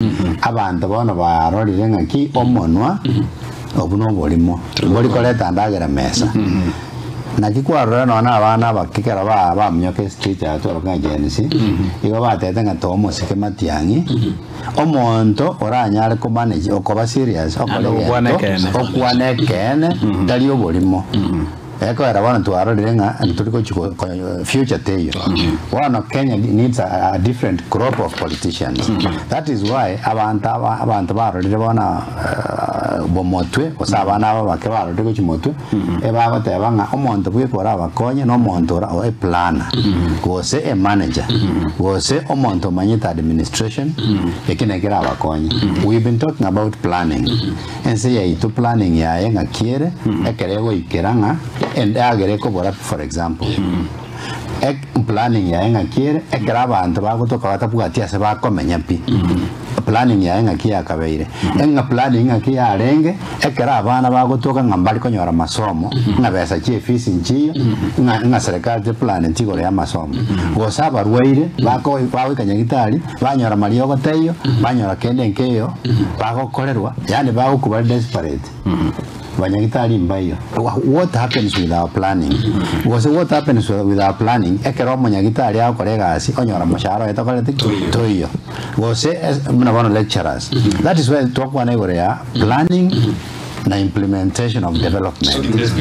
abantu bono barorire ngaki omonwa obuno bolimo boli koleta ndagera mesa nakikwarora nona abana bakikera ba mnyoke street atoro kanjenisi igo batete ngatomo sike matiangi omonto oranyare ko manage okoba serious okwanekene dali obolimo eko era bana tuarorire nga turiko future teyo one Kenya needs a different crop of politicians. That is why abantu barorire bana bomotwe osabana abake barorire ko chimotwe eba batebanga omonto bwikora abakonye no monto ora planner gose a manager gose omonto manyita administration ekinekera abakonye. We've been talking about planning and say to planning ya nga kiere ekerego ikeranga and agereko bora for example planning ya nga kiere ekera abantu bagotoka batabugatia se bakomenya pi planning ya nga kia kabeire enga planning nga kia arenge ekera abana bagotoka ngambali konyora masomo ngabesa chi fees nchiyo nga serikali de plan ntigore ya masomo gosaba rweire bako bawe kanyagitari banyora mariyo goteyo banyora kende nkeyo bagokorerwa yani bago kuba desperate Banyagitari mbayo. What happens with our planning? What happens with our planning? Ekero manyagitari ao kolega asi onyora masharo etakolete toyo. Muna bono lecturers. That is why talk one area planning na implementation of development.